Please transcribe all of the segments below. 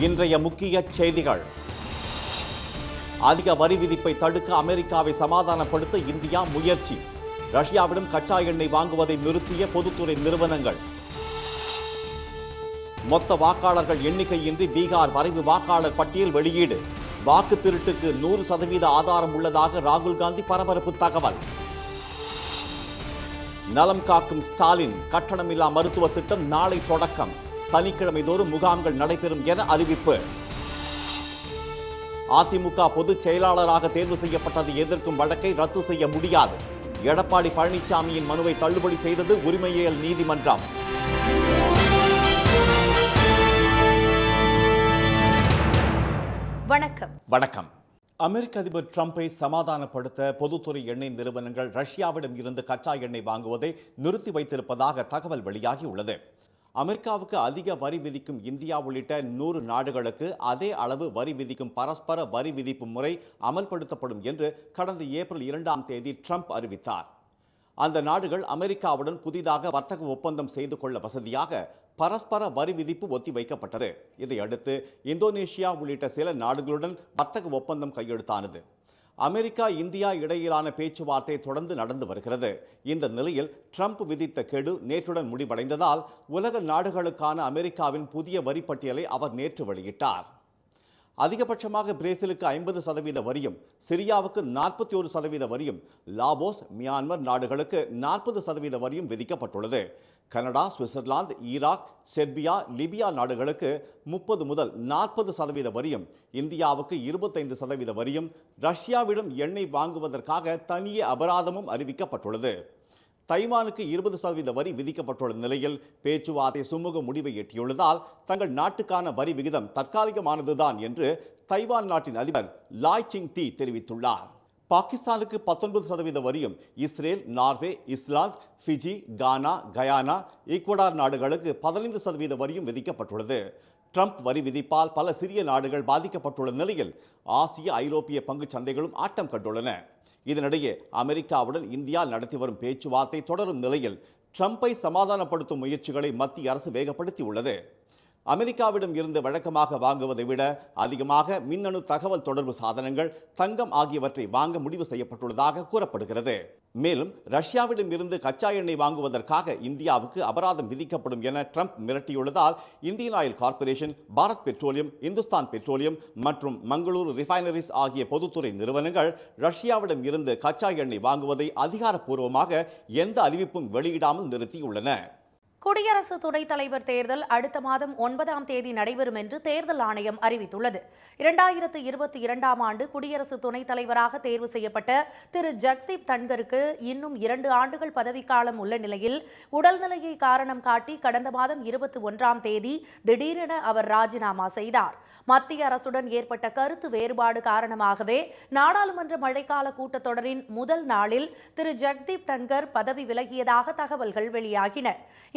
இன்றைய முக்கிய செய்திகள். அதிக வரி விதிப்பை தடுக்க அமெரிக்காவை சமாதானப்படுத்த இந்தியா முயற்சி. ரஷ்யாவிடம் கச்சா எண்ணெய் வாங்குவதை நிறுத்திய பொதுத்துறை நிறுவனங்கள். மொத்த வாக்காளர்கள் எண்ணிக்கையின்றி பீகார் வரைவு வாக்காளர் பட்டியல் வெளியீடு. வாக்கு திருட்டுக்கு 100% ஆதாரம் உள்ளதாக ராகுல் காந்தி பரபரப்பு தகவல். நலம் காக்கும் ஸ்டாலின் கட்டணமில்லா மருத்துவ திட்டம் நாளை தொடக்கம். சனிக்கிழமை தோறும் முகாம்கள் நடைபெறும் என அறிவிப்பு. அதிமுக பொதுச் செயலாளராக தேர்வு செய்யப்பட்டதை எதிர்க்கும் வழக்கை ரத்து செய்ய முடியாது. எடப்பாடி பழனிசாமியின் மனுவை தள்ளுபடி செய்தது உரிமையியல் நீதிமன்றம். வணக்கம். அமெரிக்க அதிபர் டிரம்பை சமாதானப்படுத்த பொதுத்துறை எண்ணெய் நிறுவனங்கள் ரஷ்யாவிடம் இருந்து கச்சா எண்ணெய் வாங்குவதை நிறுத்தி வைத்திருப்பதாக தகவல் வெளியாகியுள்ளது. அமெரிக்காவுக்கு அதிக வரி விதிக்கும் இந்தியா உள்ளிட்ட 100 நாடுகளுக்கு அதே அளவு வரி விதிக்கும் பரஸ்பர வரி விதிப்பு முறை அமல்படுத்தப்படும் என்று கடந்த ஏப்ரல் 2ஆம் தேதி டிரம்ப் அறிவித்தார். அந்த நாடுகள் அமெரிக்காவுடன் புதிதாக வர்த்தக ஒப்பந்தம் செய்து கொள்ள வசதியாக பரஸ்பர வரி விதிப்பு ஒத்திவைக்கப்பட்டது. இதையடுத்து இந்தோனேஷியா உள்ளிட்ட சில நாடுகளுடன் வர்த்தக ஒப்பந்தம் கையெழுத்தானது. அமெரிக்கா இந்தியா இடையிலான பேச்சுவார்த்தை தொடர்ந்து நடந்து வருகிறது. இந்த நிலையில் டிரம்ப் விதித்த கெடு நேற்றுடன் முடிவடைந்ததால் உலக நாடுகளுக்கான அமெரிக்காவின் புதிய வரி பட்டியலை அவர் நேற்று வெளியிட்டார். அதிகபட்சமாக பிரேசிலுக்கு 50% வரியும், சிரியாவுக்கு 41% வரியும், லாவோஸ், மியான்மர் நாடுகளுக்கு 40% வரியும் விதிக்கப்பட்டுள்ளது. Canada, Switzerland, Iraq, Serbia, Libya நாடுகளுக்கு 30 முதல் 40% வரியும், இந்தியாவுக்கு 25% வரியும், ரஷ்யாவிடம் எண்ணெய் வாங்குவதற்காக தனியே அபராதமும் அறிவிக்கப்பட்டுள்ளது. தைவானுக்கு 20% வரி விதிக்கப்பட்டுள்ள நிலையில் பேச்சுவார்த்தை சுமூக முடிவை எட்டியுள்ளதால் தங்கள் நாட்டுக்கான வரி விகிதம் தற்காலிகமானதுதான் என்று தைவான் நாட்டின் அதிபர் லாய் சிங் தி தெரிவித்துள்ளார். பாகிஸ்தானுக்கு 19% வரியும், இஸ்ரேல், நார்வே, இஸ்லாந்து, ஃபிஜி, கானா, கயானா, ஈக்வடார் நாடுகளுக்கு 15% வரியும் விதிக்கப்பட்டுள்ளது. ட்ரம்ப் வரி விதிப்பால் பல சிறிய நாடுகள் பாதிக்கப்பட்டுள்ள நிலையில் ஆசிய, ஐரோப்பிய பங்கு சந்தைகளும் ஆட்டம் கண்டுள்ளன. இதனிடையே அமெரிக்காவுடன் இந்தியா நடத்தி வரும் பேச்சுவார்த்தை தொடரும் நிலையில் ட்ரம்பை சமாதானப்படுத்தும் முயற்சிகளை மத்திய அரசு வேகப்படுத்தியுள்ளது. அமெரிக்காவிடம் இருந்து வழக்கமாக வாங்குவதை விட அதிகமாக மின்னணு தகவல் தொடர்பு சாதனங்கள், தங்கம் ஆகியவற்றை வாங்க முடிவு செய்யப்பட்டுள்ளதாக கூறப்படுகிறது. மேலும் ரஷ்யாவிடம் இருந்து கச்சா எண்ணெய் வாங்குவதற்காக இந்தியாவுக்கு அபராதம் விதிக்கப்படும் என ட்ரம்ப் மிரட்டியுள்ளதால் Indian Oil Corporation, Bharat Petroleum, Hindustan Petroleum மற்றும் மங்களூரு ரிஃபைனரிஸ் ஆகிய பொதுத்துறை நிறுவனங்கள் ரஷ்யாவிடம் இருந்து கச்சா எண்ணெய் வாங்குவதை அதிகாரப்பூர்வமாக எந்த அறிவிப்பும் வெளியிடாமல் நிறுத்தியுள்ளன. குடியரசு துணைத் தலைவர் தேர்தல் அடுத்த மாதம் 9ஆம் தேதி நடைபெறும் என்று தேர்தல் ஆணையம் அறிவித்துள்ளது. 2022ஆம் ஆண்டு குடியரசு துணைத் தலைவராக தேர்வு செய்யப்பட்ட திரு ஜக்தீப் தன்கருக்கு இன்னும் 2 ஆண்டுகள் பதவிக்காலம் உள்ள நிலையில் உடல்நிலையை காரணம் காட்டி கடந்த மாதம் 21ஆம் தேதி திடீரென அவர் ராஜினாமா செய்தார். மத்திய அரசுடன் ஏற்பட்ட கருத்து வேறுபாடு காரணமாகவே நாடாளுமன்ற மழைக்கால கூட்டத்தொடரின் முதல் நாளில் திரு ஜக்தீப் தன்கர் பதவி விலகியதாக தகவல்கள் வெளியாகின.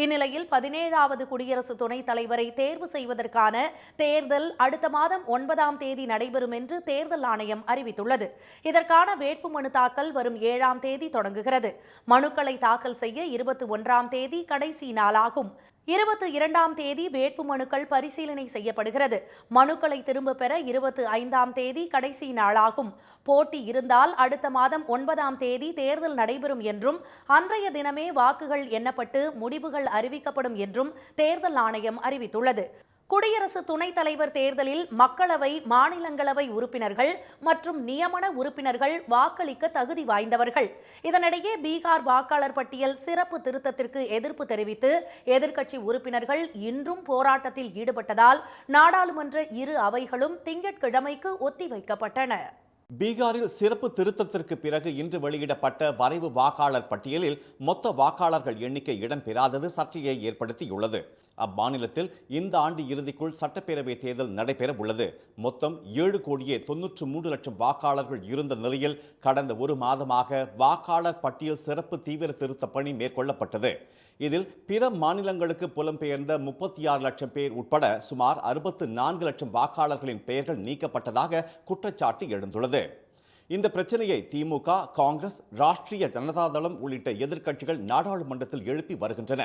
இந்நிலையில் 17வது குடியரசு துணைத் தலைவரை தேர்வு செய்வதற்கான தேர்தல் அடுத்த மாதம் 9ஆம் தேதி நடைபெறும் என்று தேர்தல் ஆணையம் அறிவித்துள்ளது. இதற்கான வேட்புமனு தாக்கல் வரும் 7ஆம் தேதி தொடங்குகிறது. மனுக்களை தாக்கல் செய்ய 21ஆம் தேதி கடைசி நாளாகும். 22ஆம் தேதி வேட்புமனுக்கள் பரிசீலனை செய்யப்படுகிறது. மனுக்களை திரும்ப பெற 25ஆம் தேதி கடைசி நாளாகும். போட்டி இருந்தால் அடுத்த மாதம் 9ஆம் தேதி தேர்தல் நடைபெறும் என்றும் அன்றைய தினமே வாக்குகள் எண்ணப்பட்டு முடிவுகள் அறிவிக்கப்படும் என்றும் தேர்தல் ஆணையம் அறிவித்துள்ளது. குடியரசு துணைத் தலைவர் தேர்தலில் மக்களவை, மாநிலங்களவை உறுப்பினர்கள் மற்றும் நியமன உறுப்பினர்கள் வாக்களிக்க தகுதி வாய்ந்தவர்கள். இதனிடையே பீகார் வாக்காளர் பட்டியல் சிறப்பு திருத்தத்திற்கு எதிர்ப்பு தெரிவித்து எதிர்க்கட்சி உறுப்பினர்கள் இன்றும் போராட்டத்தில் ஈடுபட்டதால் நாடாளுமன்ற இரு அவைகளும் திங்கட்கிழமைக்கு ஒத்திவைக்கப்பட்டன. பீகாரில் சிறப்பு திருத்தத்திற்கு பிறகு இன்று வெளியிடப்பட்ட வரைவு வாக்காளர் பட்டியலில் மொத்த வாக்காளர்கள் எண்ணிக்கை இடம்பெறாதது சர்ச்சையை ஏற்படுத்தியுள்ளது. அம்மாநிலத்தில் இந்த ஆண்டு இறுதிக்குள் சட்டப்பேரவை தேர்தல் நடைபெற உள்ளது. மொத்தம் 7,93,00,000 வாக்காளர்கள் இருந்த நிலையில் கடந்த ஒரு மாதமாக வாக்காளர் பட்டியல் சிறப்பு தீவிர திருத்த பணி மேற்கொள்ளப்பட்டது. இதில் பிற மாநிலங்களுக்கு புலம்பெயர்ந்த 36 லட்சம் பேர் உட்பட சுமார் 64 லட்சம் வாக்காளர்களின் பெயர்கள் நீக்கப்பட்டதாக குற்றச்சாட்டு எழுந்துள்ளது. இந்த பிரச்சனையை திமுக, காங்கிரஸ், ராஷ்டிரிய ஜனதா தளம் உள்ளிட்ட எதிர்க்கட்சிகள் நாடாளுமன்றத்தில் எழுப்பி வருகின்றன.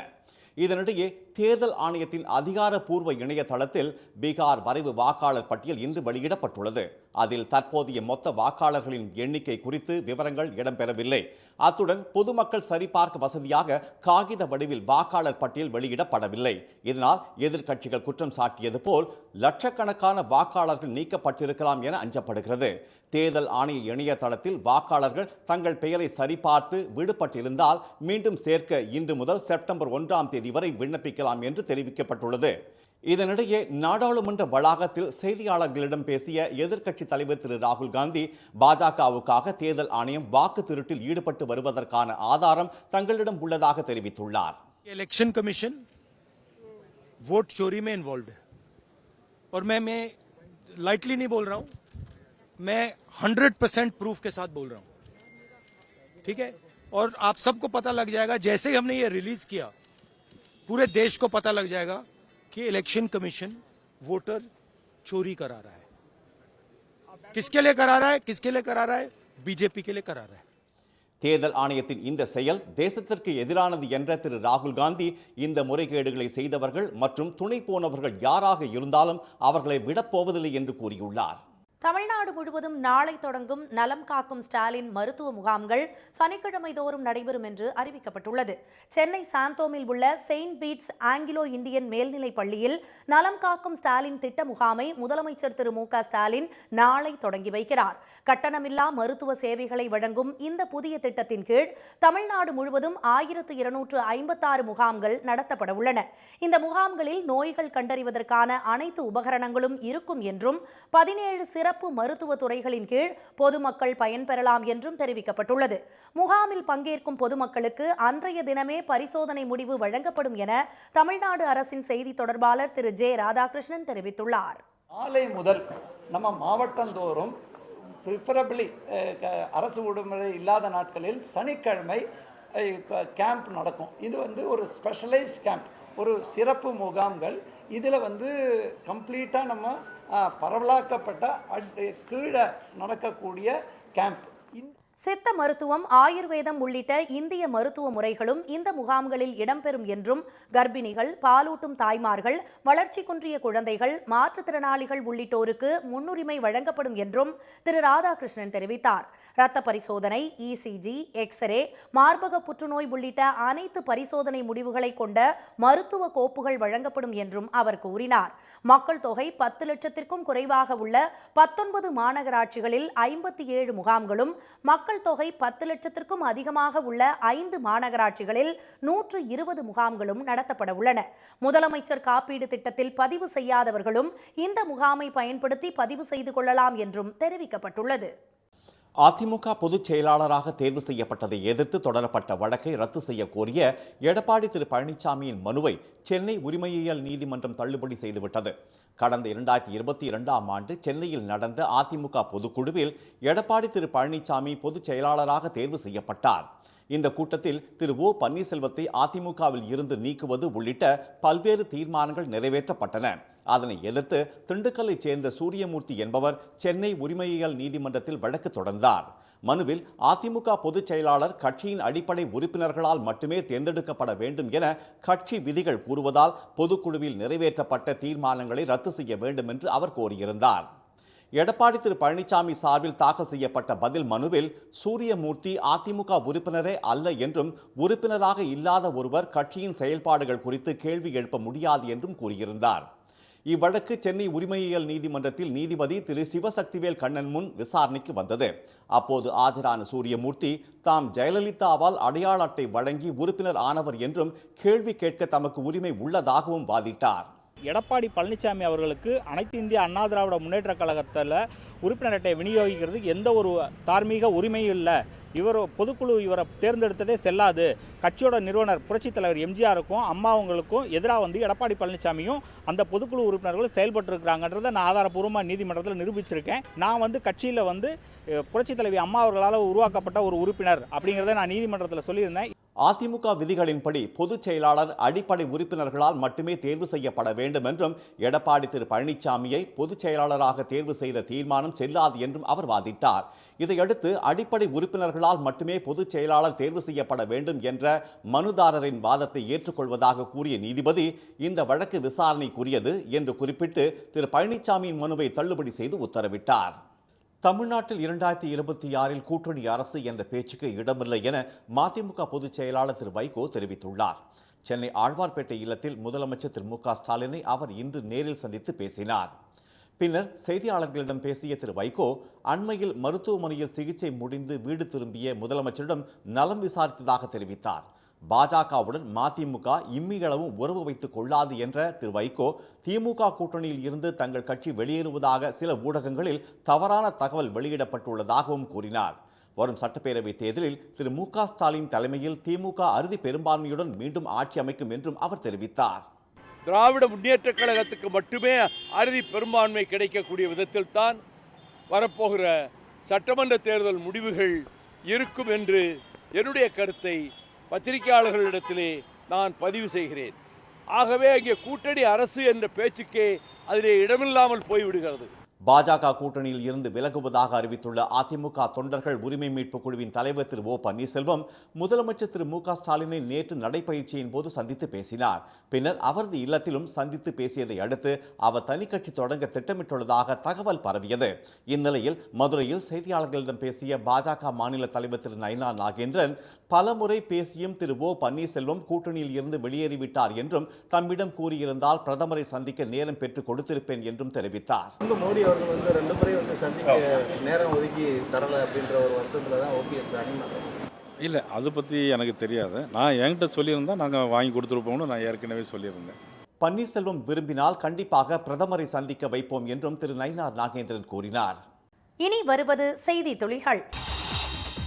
இதனிடையே தேர்தல் ஆணையத்தின் அதிகாரப்பூர்வ இணையதளத்தில் பீகார் வரைவு வாக்காளர் பட்டியல் இன்று வெளியிடப்பட்டுள்ளது. அதில் தற்போதைய மொத்த வாக்காளர்களின் எண்ணிக்கை குறித்து விவரங்கள் இடம்பெறவில்லை. அத்துடன் பொதுமக்கள் சரிபார்க்க வசதியாக காகித வடிவில் வாக்காளர் பட்டியல் வெளியிடப்படவில்லை. இதனால் எதிர்க்கட்சிகள் குற்றம் சாட்டியது போல் லட்சக்கணக்கான வாக்காளர்கள் நீக்கப்பட்டிருக்கலாம் என அஞ்சப்படுகிறது. தேர்தல் ஆணைய இணையதளத்தில் வாக்காளர்கள் தங்கள் பெயரை சரிபார்த்து விடுபட்டிருந்தால் மீண்டும் சேர்க்க இன்று முதல் செப்டம்பர் 1ஆம் தேதி வரை விண்ணப்பிக்கலாம் என்று தெரிவிக்கப்பட்டுள்ளது. இதனிடையே நாடாளுமன்ற வளாகத்தில் செய்தியாளர்களிடம் பேசிய எதிர்க்கட்சி தலைவர் திரு ராகுல் காந்தி பாஜகவுக்காக தேர்தல் ஆணையம் வாக்கு திருட்டில் ஈடுபட்டு வருவதற்கான ஆதாரம் தங்களிடம் உள்ளதாக தெரிவித்துள்ளார். इलेक्शन कमीशन वोट चोरी में इन्वॉल्व है और मैं लाइटली नहीं बोल रहा हूं, मैं 100% प्रूफ के साथ बोल रहा हूं, ठीक है। और आप सबको पता लग जाएगा जैसे ही हमने ये रिलीज किया, पूरे देश को पता लग जाएगा कि इलेक्शन कमीशन वोटर चोरी करा रहा है। किसके लिए करा रहा है? किसके लिए करा रहा है? बीजेपी के लिए करा रहा है। தேர்தல் ஆணையத்தின் இந்த செயல் தேசத்திற்கு எதிரானது என்ற திரு ராகுல் காந்தி இந்த முறைகேடுகளை செய்தவர்கள் மற்றும் துணை போனவர்கள் யாராக இருந்தாலும் அவர்களை விடப்போவதில்லை என்று கூறியுள்ளார். தமிழ்நாடு முழுவதும் நாளை தொடங்கும் நலம் காக்கும் ஸ்டாலின் மருத்துவ முகாம்கள் சனிக்கிழமை தோறும் நடைபெறும் என்று அறிவிக்கப்பட்டுள்ளது. சென்னை சாந்தோமில் உள்ள செயின்ட் பீட்ஸ் ஆங்கிலோ இந்தியன் மேல்நிலைப் பள்ளியில் நலம் காக்கும் ஸ்டாலின் திட்ட முகாமை முதலமைச்சர் திரு மு க ஸ்டாலின் நாளை தொடங்கி வைக்கிறார். கட்டணமில்லா மருத்துவ சேவைகளை வழங்கும் இந்த புதிய திட்டத்தின் கீழ் தமிழ்நாடு முழுவதும் 1256 முகாம்கள் நடத்தப்பட உள்ளன. இந்த முகாம்களில் நோய்கள் கண்டறிவதற்கான அனைத்து உபகரணங்களும் இருக்கும் என்றும் 17 சிறப்பு மருத்துவ துறைகளின் கீழ் பொதுமக்கள் பயன்பெறலாம் என்றும் தெரிவிக்கப்பட்டுள்ளது. முகாமில் பங்கேற்கும் பொதுமக்களுக்கு அன்றைய தினமே பரிசோதனை முடிவு வழங்கப்படும் என தமிழ்நாடு அரசின் செய்தி தொடர்பாளர் திரு ஜே ராதாகிருஷ்ணன் தெரிவித்துள்ளார். நாளை முதல் நம்ம மாவட்டந்தோறும் ப்ரிஃபரபிளி அரசு விடுமுறை இல்லாத நாட்களில் சனிக்கிழமை கேம்ப் நடக்கும். இது ஒரு ஸ்பெஷலைஸ்ட் கேம்ப், ஒரு சிறப்பு முகாம்கள். இதில் கம்ப்ளீட்டாக நம்ம பரவலாக்கப்பட்ட கீழே நடக்கக்கூடிய கேம்ப். சித்த மருத்துவம், ஆயுர்வேதம் உள்ளிட்ட இந்திய மருத்துவ முறைகளும் இந்த முகாம்களில் இடம்பெறும் என்றும் கர்ப்பிணிகள், பாலூட்டும் தாய்மார்கள், வளர்ச்சி குன்றிய குழந்தைகள், மாற்றுத்திறனாளிகள் உள்ளிட்டோருக்கு முன்னுரிமை வழங்கப்படும் என்றும் திரு ராதாகிருஷ்ணன் தெரிவித்தார். இரத்த பரிசோதனை, இசிஜி, எக்ஸ்ரே, மார்பக புற்றுநோய் உள்ளிட்ட அனைத்து பரிசோதனை முடிவுகளை கொண்ட மருத்துவ கோப்புகள் வழங்கப்படும் என்றும் அவர் கூறினார். மக்கள் தொகை 10 லட்சத்திற்கும் குறைவாக உள்ள 19 மாநகராட்சிகளில் 57 முகாம்களும், மக்கள் தொகை 10 லட்சத்திற்கும் அதிகமாக உள்ள 5 மாநகராட்சிகளில் 120 முகாம்களும் நடத்தப்பட உள்ளன. முதலமைச்சர் காப்பீடு திட்டத்தில் பதிவு செய்யாதவர்களும் இந்த முகாமை பயன்படுத்தி பதிவு செய்து கொள்ளலாம் என்றும் தெரிவிக்கப்பட்டுள்ளது. அதிமுக பொதுச் செயலாளராக தேர்வு செய்யப்பட்டதை எதிர்த்து தொடரப்பட்ட வழக்கை ரத்து செய்ய கோரிய எடப்பாடி திரு பழனிசாமியின் மனுவை சென்னை உரிமையியல் நீதிமன்றம் தள்ளுபடி செய்துவிட்டது. கடந்த 2022ஆம் ஆண்டு சென்னையில் நடந்த அதிமுக பொதுக்குழுவில் எடப்பாடி திரு பழனிசாமி பொதுச் செயலாளராக தேர்வு செய்யப்பட்டார். இந்த கூட்டத்தில் திரு ஓ பன்னீர்செல்வத்தை அதிமுகவில் இருந்து நீக்குவது உள்ளிட்ட பல்வேறு தீர்மானங்கள் நிறைவேற்றப்பட்டன. அதனை எதிர்த்து திண்டுக்கல்லைச் சேர்ந்த சூரியமூர்த்தி என்பவர் சென்னை உரிமையியல் நீதிமன்றத்தில் வழக்கு தொடர்ந்தார். மனுவில் அதிமுக பொதுச் செயலாளர் கட்சியின் அடிப்படை உறுப்பினர்களால் மட்டுமே தேர்ந்தெடுக்கப்பட வேண்டும் என கட்சி விதிகள் கூறுவதால் பொதுக்குழுவில் நிறைவேற்றப்பட்ட தீர்மானங்களை ரத்து செய்ய வேண்டும் என்று அவர் கோரியிருந்தார். எடப்பாடி திரு பழனிசாமி சார்பில் தாக்கல் செய்யப்பட்ட பதில் மனுவில் சூரியமூர்த்தி அதிமுக உறுப்பினரே அல்ல என்றும், உறுப்பினராக இல்லாத ஒருவர் கட்சியின் செயல்பாடுகள் குறித்து கேள்வி எழுப்ப முடியாது என்றும் கூறியிருந்தார். இவ்வழக்கு சென்னை உரிமையியல் நீதிமன்றத்தில் நீதிபதி திரு சிவசக்திவேல் கண்ணன் முன் விசாரணைக்கு வந்தது. அப்போது ஆஜரான சூரியமூர்த்தி தாம் ஜெயலலிதாவால் அடையாள அட்டை வழங்கி உறுப்பினர் ஆனவர் என்றும், கேள்வி கேட்க தமக்கு உரிமை உள்ளதாகவும் வாதிட்டார். எடப்பாடி பழனிசாமி அவர்களுக்கு அனைத்து இந்திய அண்ணா திராவிட முன்னேற்ற கழகத்தில் உறுப்பினர் அட்டை விநியோகிக்கிறதுக்கு எந்த ஒரு தார்மீக உரிமையும் இல்லை. இவர் பொதுக்குழு இவரை தேர்ந்தெடுத்ததே செல்லாது. கட்சியோட நிறுவனர் புரட்சித் தலைவர் எம்ஜிஆருக்கும் அம்மாவங்களுக்கும் எதிராக எடப்பாடி பழனிசாமியும் அந்த பொதுக்குழு உறுப்பினர்களும் செயல்பட்டுருக்கிறாங்கன்றதை நான் ஆதாரப்பூர்வமாக நீதிமன்றத்தில் நிரூபிச்சிருக்கேன். நான் கட்சியில் புரட்சித் தலைவி அம்மா அவர்களால் உருவாக்கப்பட்ட ஒரு உறுப்பினர் அப்படிங்கிறத நான் நீதிமன்றத்தில் சொல்லியிருந்தேன். அதிமுக விதிகளின்படி பொதுச் செயலாளர் அடிப்படை உறுப்பினர்களால் மட்டுமே தேர்வு செய்யப்பட வேண்டும் என்றும் எடப்பாடி திரு பழனிசாமியை பொதுச் செயலாளராக தேர்வு செய்த தீர்மானம் செல்லாது என்றும் அவர் வாதிட்டார். இதையடுத்து அடிப்படை உறுப்பினர்களால் மட்டுமே பொதுச் செயலாளர் தேர்வு செய்யப்பட வேண்டும் என்ற மனுதாரரின் வாதத்தை ஏற்றுக்கொள்வதாக கூறிய நீதிபதி இந்த வழக்கு விசாரணைக்குரியது என்று குறிப்பிட்டு திரு பழனிசாமியின் மனுவை தள்ளுபடி செய்து உத்தரவிட்டார். தமிழ்நாட்டில் 2026 கூட்டணி அரசு என்ற பேச்சுக்கு இடமில்லை என மதிமுக பொதுச் செயலாளர் திரு வைகோ தெரிவித்துள்ளார். சென்னை ஆழ்வார்பேட்டை இல்லத்தில் முதலமைச்சர் திரு மு.க. ஸ்டாலினை அவர் இன்று நேரில் சந்தித்து பேசினார். பின்னர் செய்தியாளர்களிடம் பேசிய திரு வைகோ, அண்மையில் மருத்துவமனையில் சிகிச்சை முடிந்து வீடு திரும்பிய முதலமைச்சரிடம் நலம் விசாரித்ததாக தெரிவித்தார். பாஜகவுடன் மதிமுக இம்மிகளவும் உறவு வைத்துக் கொள்ளாது என்ற திரு வைகோ, திமுக கூட்டணியில் இருந்து தங்கள் கட்சி வெளியேறுவதாக சில ஊடகங்களில் தவறான தகவல் வெளியிடப்பட்டுள்ளதாகவும் கூறினார். வரும் சட்டப்பேரவைத் தேர்தலில் திரு மு.க. ஸ்டாலின் தலைமையில் திமுக அறுதி பெரும்பான்மையுடன் மீண்டும் ஆட்சி அமைக்கும் என்றும் அவர் தெரிவித்தார். திராவிட முன்னேற்ற கழகத்துக்கு மட்டுமே அறுதி பெரும்பான்மை கிடைக்கக்கூடிய விதத்தில் தான் வரப்போகிற சட்டமன்ற தேர்தல் முடிவுகள் இருக்கும் என்று என்னுடைய கருத்தை பத்திரிகையாளர்களிடத்திலே நான் பதிவு செய்கிறேன். ஆகவே அங்கே கூட்டணி அரசு என்ற பேச்சுக்கே அதிலே இடமில்லாமல் போய்விடுகிறது. பாஜக கூட்டணியில் இருந்து விலகுவதாக அறிவித்துள்ள அதிமுக தொண்டர்கள் உரிமை மீட்பு குழுவின் தலைவர் திரு ஓ பன்னீர்செல்வம் முதலமைச்சர் திரு மு.க. ஸ்டாலினை நேற்று நடைபயிற்சியின் போது சந்தித்து பேசினார். பின்னர் அவரது இல்லத்திலும் சந்தித்து பேசியதை அடுத்து அவர் தனி கட்சி தொடங்க திட்டமிட்டுள்ளதாக தகவல் பரவியது. இந்நிலையில் மதுரையில் செய்தியாளர்களிடம் பேசிய பாஜக மாநில தலைவர் திரு நயினார் நாகேந்திரன், பலமுறை பேசியும் திரு ஓ பன்னீர்செல்வம் கூட்டணியில் இருந்து வெளியேறிவிட்டார் என்றும் தம்மிடம் கூறியிருந்தால் பிரதமரை சந்திக்க நேரம் பெற்றுக் கொடுத்திருப்பேன் என்றும் தெரிவித்தார். மோடி அவர்கள் 2 முறை சந்திக்க நேரம் ஒதுக்கி தரல அப்படின்ற ஒரு வருத்தத்தில் தான் ஓபிஎஸ் அணிமாங்க. இல்லை, அதை பற்றி எனக்கு தெரியாது. நான் என்கிட்ட சொல்லியிருந்தா நாங்கள் வாங்கி கொடுத்துருப்போம்னு நான் ஏற்கனவே சொல்லியிருந்தேன். பன்னீர்செல்வம் விரும்பினால் கண்டிப்பாக பிரதமரை சந்திக்க வைப்போம் என்றும் திரு நயினார் நாகேந்திரன் கூறினார். இனி வருவது செய்தி துளிகள்.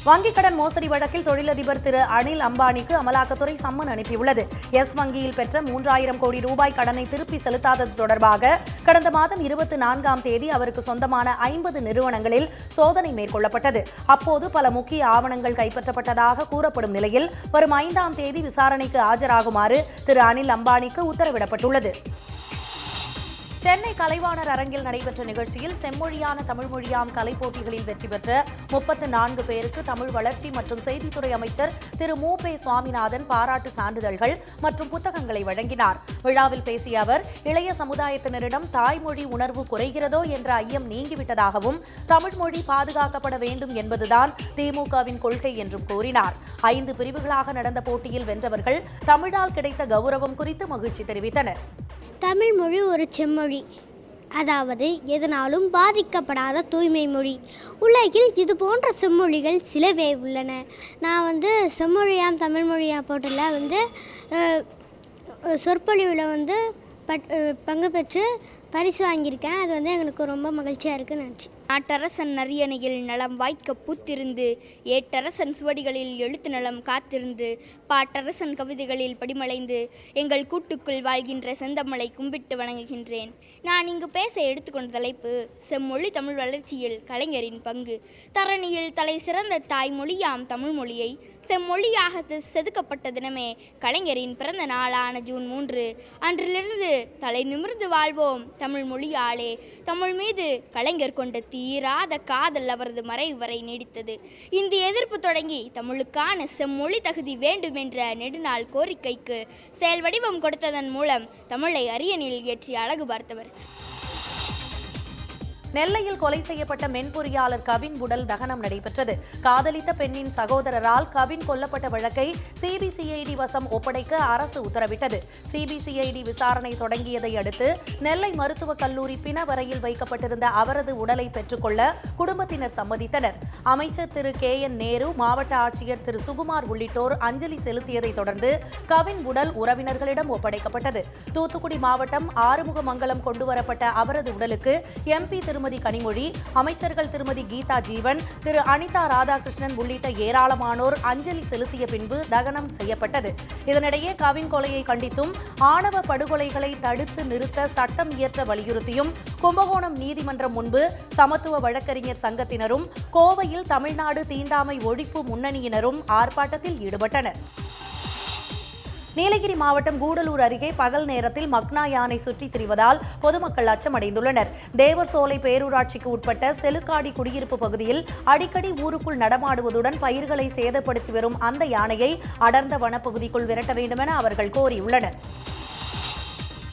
வங்கிக் கடன் மோசடி வழக்கில் தொழிலதிபர் திரு அனில் அம்பானிக்கு அமலாக்கத்துறை சம்மன் அனுப்பியுள்ளது. எஸ் வங்கியில் பெற்ற 3000 கோடி ரூபாய் கடனை திருப்பி செலுத்தாதது தொடர்பாக கடந்த மாதம் 24ஆம் தேதி அவருக்கு சொந்தமான 50 நிறுவனங்களில் சோதனை மேற்கொள்ளப்பட்டது. அப்போது பல முக்கிய ஆவணங்கள் கைப்பற்றப்பட்டதாக கூறப்படும் நிலையில் வரும் 5ஆம் தேதி விசாரணைக்கு ஆஜராகுமாறு திரு அனில் அம்பானிக்கு உத்தரவிடப்பட்டுள்ளது. சென்னை கலைவாணர் அரங்கில் நடைபெற்ற நிகழ்ச்சியில் செம்மொழியான தமிழ் மொழியாம் கலைப் போட்டிகளில் வெற்றி பெற்ற 34 பேருக்கு தமிழ் வளர்ச்சி மற்றும் செய்தித்துறை அமைச்சர் திரு மு. பெ. சுவாமிநாதன் பாராட்டு சான்றிதழ்கள் மற்றும் புத்தகங்களை வழங்கினார். விழாவில் பேசிய அவர், இளைய சமுதாயத்தினரிடம் தாய்மொழி உணர்வு குறைகிறதோ என்ற ஐயம் நீங்கிவிட்டதாகவும் தமிழ் மொழி பாதுகாக்கப்பட வேண்டும் என்பதுதான் திமுகவின் கொள்கை என்றும் கூறினார். 5 பிரிவுகளாக நடந்த போட்டியில் வென்றவர்கள் தமிழால் கிடைத்த கௌரவம் குறித்து மகிழ்ச்சி தெரிவித்தனர். தமிழ் மொழி ஒரு செம்மொழி, அதாவது எதனாலும் பாதிக்கப்படாத தூய்மை மொழி. உலகில் இது போன்ற செம்மொழிகள் சிலவே உள்ளன. நான் செம்மொழியாம் தமிழ் மொழியாம் போட்டியில் சொற்பொழிவில் பங்கு பெற்று பரிசு வாங்கியிருக்கேன். அது எங்களுக்கு ரொம்ப மகிழ்ச்சியாக இருக்குது. நன்றி. நாட்டரசன் நரியணையில் நலம் வாய்க்க பூத்திருந்து, ஏட்டரசன் சுவடிகளில் எழுத்து நலம் காத்திருந்து, பாட்டரசன் கவிதைகளில் படிமலைந்து, எங்கள் கூட்டுக்குள் வாழ்கின்ற செந்தமலை கும்பிட்டு வணங்குகின்றேன். நான் இங்கு பேச எடுத்துக்கொண்ட தலைப்பு செம்மொழி தமிழ் வளர்ச்சியில் கலைஞரின் பங்கு. தரணியில் தலை சிறந்த தாய்மொழியாம் தமிழ் மொழியை செம்மொழியாக செதுக்கப்பட்ட தினமே கலைஞரின் பிறந்த நாளான ஜூன் 3. அன்றிலிருந்து தலை நிமிர்ந்து வாழ்வோம் தமிழ் மொழியாலே. தமிழ் மீது கலைஞர் கொண்ட தீராத காதல் அவரது மறைவு வரை நீடித்தது. இந்திய எதிர்ப்பு தொடங்கி தமிழுக்கான செம்மொழி தகுதி வேண்டும் என்ற நெடுநாள் கோரிக்கைக்கு செயல் வடிவம் கொடுத்ததன் மூலம் தமிழை அரியணையில் ஏற்றி அழகு பார்த்தவர். நெல்லையில் கொலை செய்யப்பட்ட மென்பொறியாளர் கவின் உடல் தகனம் நடைபெற்றது. காதலித்த பெண்ணின் சகோதரரால் கவின் கொல்லப்பட்ட வழக்கை சிபிசிஐடி வசம் ஒப்படைக்க அரசு உத்தரவிட்டது. சிபிசிஐடி விசாரணை தொடங்கியதை அடுத்து நெல்லை மருத்துவக் கல்லூரி பிணவரையில் வைக்கப்பட்டிருந்த அவரது உடலை பெற்றுக்கொள்ள குடும்பத்தினர் சம்மதித்தனர். அமைச்சர் திரு கே.என். நேரு, மாவட்ட ஆட்சியர் திரு சுகுமார் உள்ளிட்டோர் அஞ்சலி செலுத்தியதை தொடர்ந்து கவின் உடல் உறவினர்களிடம் ஒப்படைக்கப்பட்டது. தூத்துக்குடி மாவட்டம் ஆறுமுகமங்கலம் கொண்டுவரப்பட்ட அவரது உடலுக்கு எம்பி திருமதி கனிமொழி, அமைச்சர்கள் திருமதி கீதா ஜீவன், திரு அனிதா ராதாகிருஷ்ணன் உள்ளிட்ட ஏராளமானோர் அஞ்சலி செலுத்திய பின்பு தகனம் செய்யப்பட்டது. இதனிடையே கவின் கொலையை கண்டித்தும் ஆணவ படுகொலைகளை தடுத்து நிறுத்த சட்டம் இயற்ற வலியுறுத்தியும் கும்பகோணம் நீதிமன்றம் முன்பு சமத்துவ வழக்கறிஞர் சங்கத்தினரும் கோவையில் தமிழ்நாடு தீண்டாமை ஒழிப்பு முன்னணியினரும் ஆர்ப்பாட்டத்தில் ஈடுபட்டனர். நீலகிரி மாவட்டம் கூடலூர் அருகே பகல் நேரத்தில் மக்னா யானை சுற்றித் திரிவதால் பொதுமக்கள் அச்சமடைந்துள்ளனர். தேவர் சோலை பேரூராட்சிக்கு உட்பட்ட செலுக்காடி குடியிருப்பு பகுதியில் அடிக்கடி ஊருக்குள் நடமாடுவதுடன் பயிர்களை சேதப்படுத்தி வரும் அந்த யானையை அடர்ந்த வனப்பகுதிக்குள் விரட்ட வேண்டுமென அவர்கள் கோரியுள்ளனர்.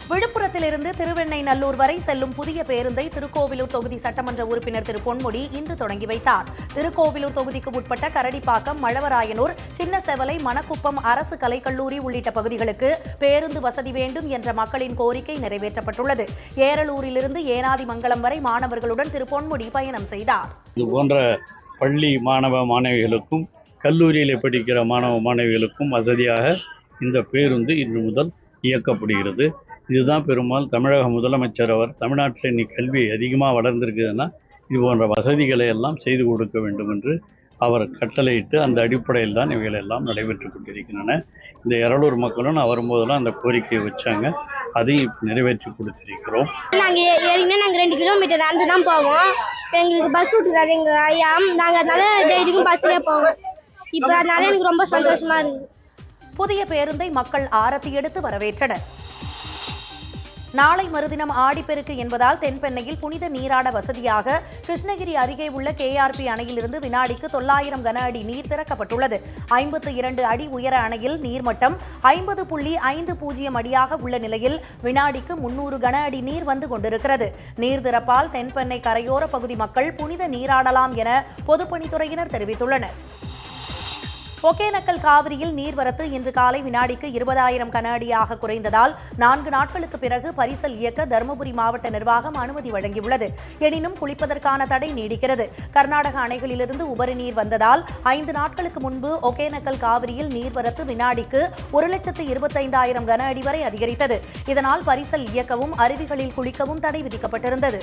விழுப்புரத்திலிருந்து திருவெண்ணைநல்லூர் வரை செல்லும் புதிய பேருந்தை திருக்கோவிலூர் தொகுதி சட்டமன்ற உறுப்பினர் திரு பொன்முடி இன்று தொடங்கி வைத்தார். திருக்கோவிலூர் தொகுதிக்கு உட்பட்ட கரடிப்பாக்கம், மழவராயனூர், சின்னசெவலை, மணக்குப்பம் அரசு கலைக்கல்லூரி உள்ளிட்ட பகுதிகளுக்கு பேருந்து வசதி வேண்டும் என்ற மக்களின் கோரிக்கை நிறைவேற்றப்பட்டுள்ளது. ஏரலூரிலிருந்து ஏனாதிமங்கலம் வரை மாணவர்களுடன் திரு பொன்முடி பயணம் செய்தார். இதுபோன்ற பள்ளி மாணவ மாணவிகளுக்கும் கல்லூரியில் படிக்கிற மாணவ மாணவிகளுக்கும் வசதியாக இந்த பேருந்து இன்று முதல் இயக்கப்படுகிறது. இதுதான் பெரும்பாலும் தமிழக முதலமைச்சர் அவர் தமிழ்நாட்டில் இன்னைக்கு கல்வி அதிகமாக வளர்ந்திருக்குதுன்னா இது போன்ற வசதிகளை எல்லாம் செய்து கொடுக்க வேண்டும் என்று அவர் கட்டளையிட்டு அந்த அடிப்படையில் தான் இவைகள் எல்லாம் நடைபெற்று கொண்டிருக்கின்றன. இந்த எரலூர் மக்களும் நான் வரும்போதெல்லாம் அந்த கோரிக்கையை வச்சாங்க, அதையும் நிறைவேற்றி கொடுத்திருக்கிறோம். நாங்கள் 2 கிலோமீட்டர் நடந்து தான் போவோம். எங்களுக்கு பஸ் விட்டுறாரு எங்கள் ஐயா. நாங்கள் அதனால டெய்லியும் பஸ்லேயே போவோம். இப்போ அதனால எனக்கு ரொம்ப சந்தோஷமா இருக்கு. புதிய பேருந்தை மக்கள் ஆரத்தி எடுத்து வரவேற்றனர். நாளை மறுதினம் ஆடிப்பெருக்கு என்பதால் தென்பெண்ணையில் புனித நீராட வசதியாக கிருஷ்ணகிரி அருகே உள்ள KRP அணையிலிருந்து வினாடிக்கு 900 கன அடி நீர் திறக்கப்பட்டுள்ளது. 52 அடி உயர அணையில் நீர்மட்டம் 50.50 அடியாக உள்ள நிலையில் வினாடிக்கு 300 கன அடி நீர் வந்து கொண்டிருக்கிறது. நீர் திறப்பால் தென்பெண்ணை கரையோர பகுதி மக்கள் புனித நீராடலாம் என பொதுப்பணித்துறையினர் தெரிவித்துள்ளனர். ஒகேனக்கல் காவிரியில் நீர்வரத்து இன்று காலை வினாடிக்கு 20,000 கன அடியாக குறைந்ததால் 4 நாட்களுக்கு பிறகு பரிசல் இயக்க தருமபுரி மாவட்ட நிர்வாகம் அனுமதி வழங்கியுள்ளது. எனினும் குளிப்பதற்கான தடை நீடிக்கிறது. கர்நாடக அணைகளிலிருந்து உபரி நீர் வந்ததால் 5 நாட்களுக்கு முன்பு ஒகேனக்கல் காவிரியில் நீர்வரத்து வினாடிக்கு 1,25,000 கன அடி வரை அதிகரித்தது. இதனால் பரிசல் இயக்கவும் அருவிகளில் குளிக்கவும் தடை விதிக்கப்பட்டிருந்தது.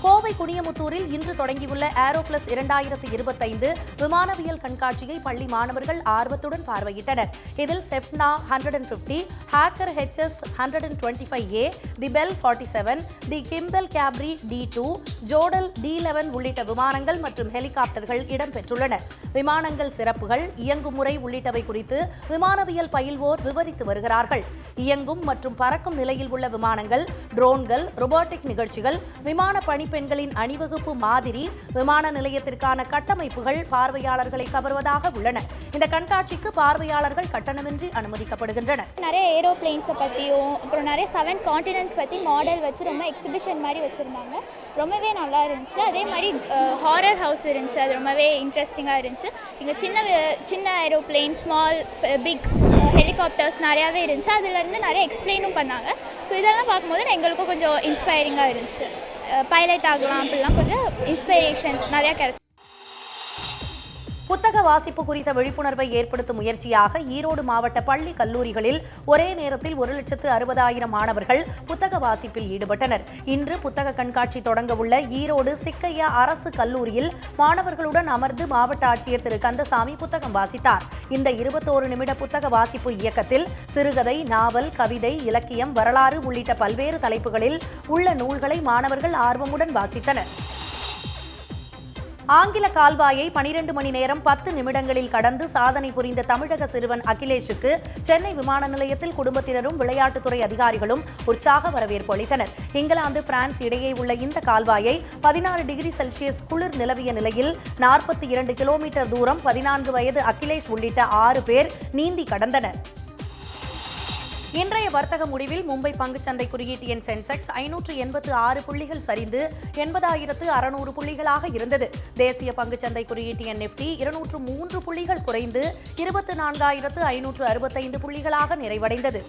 கோவை குனியமுத்தூரில் இன்று தொடங்கியுள்ள ஏரோ பிளஸ் 2025 விமானவியல் கண்காட்சியை பள்ளி மாணவர்கள் ஆர்வத்துடன் பார்வையிட்டனர். இதில் Cessna 150, Hawker HS 125A, the Bell 47, the Guimbal Cabri D2, Jodel D11 உள்ளிட்ட விமானங்கள் மற்றும் ஹெலிகாப்டர்கள் இடம்பெற்றுள்ளன. விமானங்கள் சிறப்புகள், இயங்கும் முறை உள்ளிட்டவை குறித்து விமானவியல் பயில்வோர் விவரித்து வருகிறார்கள். இயங்கும் மற்றும் பறக்கும் நிலையில் உள்ள விமானங்கள், ட்ரோன்கள், ரோபோட்டிக் நிகழ்ச்சிகள், விமான பணிப்பெண்களின் அணிவகுப்பு மாதிரி, விமான நிலையத்திற்கான கட்டமைப்புகள் பார்வையாளர்களை கவர்வதாக உள்ளன. இந்த கண்காட்சிக்கு பார்வையாளர்கள் கட்டணமின்றி அனுமதிக்கப்படுகின்றனர். நிறைய ஏரோப்ளேன்ஸை பற்றியும் அப்புறம் நிறைய 7 கான்டினென்ட்ஸ் பற்றி மாடல் வச்சு ரொம்ப எக்ஸிபிஷன் மாதிரி வச்சுருந்தாங்க. ரொம்பவே நல்லா இருந்துச்சு. அதே மாதிரி ஹாரர் ஹவுஸ் இருந்துச்சு, அது ரொம்பவே இன்ட்ரெஸ்டிங்காக இருந்துச்சு. இங்கே சின்ன ஏரோப்ளேன், ஸ்மால், பிக் ஹெலிகாப்டர்ஸ் நிறையாவே இருந்துச்சு. அதுலேருந்து நிறைய எக்ஸ்பிளைனும் பண்ணாங்க. ஸோ இதெல்லாம் பார்க்கும்போது எங்களுக்கும் கொஞ்சம் இன்ஸ்பைரிங்காக இருந்துச்சு. பைலட் ஆகலாம் அப்படிலாம் கொஞ்சம் இன்ஸ்பிரேஷன் நிறையா கிடைச்சி. புத்தக வாசிப்பு குறித்த விழிப்புணர்வை ஏற்படுத்தும் முயற்சியாக ஈரோடு மாவட்ட பள்ளி கல்லூரிகளில் ஒரே நேரத்தில் 1,60,000 மாணவர்கள் புத்தக வாசிப்பில் ஈடுபட்டனர். இன்று புத்தக கண்காட்சி தொடங்க உள்ள ஈரோடு சிக்கையா அரசு கல்லூரியில் மாணவர்களுடன் அமர்ந்து மாவட்ட ஆட்சியர் திரு கந்தசாமி புத்தகம் வாசித்தார். இந்த 21 நிமிட புத்தக வாசிப்பு இயக்கத்தில் சிறுகதை, நாவல், கவிதை, இலக்கியம், வரலாறு உள்ளிட்ட பல்வேறு தலைப்புகளில் உள்ள நூல்களை மாணவர்கள் ஆர்வமுடன் வாசித்தனர். ஆங்கில கால்வாயை 12 மணி நேரம் 10 நிமிடங்களில் கடந்து சாதனை புரிந்த தமிழக சிறுவன் அகிலேஷுக்கு சென்னை விமான நிலையத்தில் குடும்பத்தினரும் விளையாட்டுத்துறை அதிகாரிகளும் உற்சாக வரவேற்பு அளித்தனர். இங்கிலாந்து, பிரான்ஸ் இடையே உள்ள இந்த கால்வாயை 16 டிகிரி செல்சியஸ் குளிர் நிலவிய நிலையில் 42 கிலோமீட்டர் தூரம் 14 வயது அகிலேஷ் உள்ளிட்ட 6 பேர் நீந்தி கடந்தனர். இன்றைய வர்த்தக முடிவில் மும்பை பங்குச்சந்தை குறியீட்டு எண் சென்செக்ஸ் 586 புள்ளிகள் சரிந்து 80,600 புள்ளிகளாக இருந்தது. தேசிய பங்குச்சந்தை குறியீட்டு எண் நிப்டி 203 புள்ளிகள் குறைந்து 24,565 புள்ளிகளாக நிறைவடைந்தது.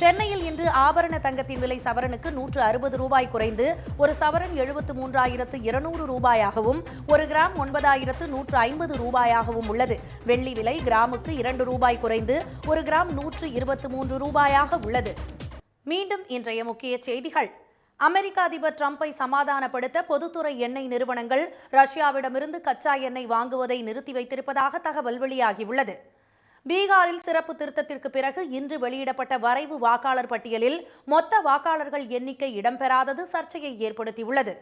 சென்னையில் இன்று ஆபரண தங்கத்தின் விலை சவரனுக்கு 160 ரூபாய் குறைந்து ஒரு சவரன் 73,200 ரூபாயாகவும் ஒரு கிராம் 9,150 ரூபாயாகவும் உள்ளது. வெள்ளி விலை கிராமுக்கு 2 ரூபாய் குறைந்து ஒரு கிராம் 123 ரூபாயாக உள்ளது. மீண்டும் இன்றைய முக்கிய செய்திகள். அமெரிக்க அதிபர் டிரம்பை சமாதானப்படுத்த பொதுத்துறை எண்ணெய் நிறுவனங்கள் ரஷ்யாவிடமிருந்து கச்சா எண்ணெய் வாங்குவதை நிறுத்தி வைத்திருப்பதாக தகவல் வெளியாகியுள்ளது. பீகாரில் சிறப்பு திருத்தத்திற்கு பிறகு இன்று வெளியிடப்பட்ட வரைவு வாக்காளர் பட்டியலில் மொத்த வாக்காளர்கள் எண்ணிக்கை இடம்பெறாதது சர்ச்சையை ஏற்படுத்தியுள்ளது.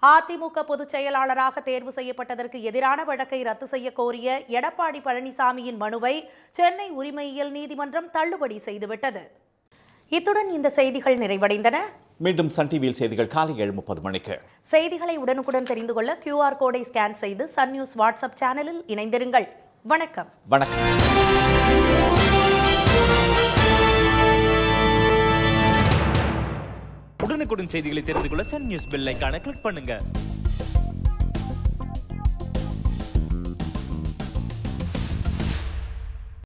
அதிமுக பொதுச் செயலாளராக தேர்வு செய்யப்பட்டதற்கு எதிரான வழக்கை ரத்து செய்ய கோரிய எடப்பாடி பழனிசாமியின் மனுவை சென்னை உரிமையியல் நீதிமன்றம் தள்ளுபடி செய்துவிட்டது. இத்துடன் இந்த செய்திகள் நிறைவடைந்தன. மீண்டும் சன் டிவியில் செய்திகள் காலை 7:30 மணிக்கு. செய்திகளை உடனுக்குடன் தெரிந்து கொள்ள QR கோடை ஸ்கேன் செய்து சன் நியூஸ் வாட்ஸ்அப் சேனலில் இணைந்திருங்கள். வணக்கம். உடனுக்குடன் செய்திகளை தெரிந்து கொள்ள சன் நியூஸ் பெல் ஐகானை கிளிக் பண்ணுங்க.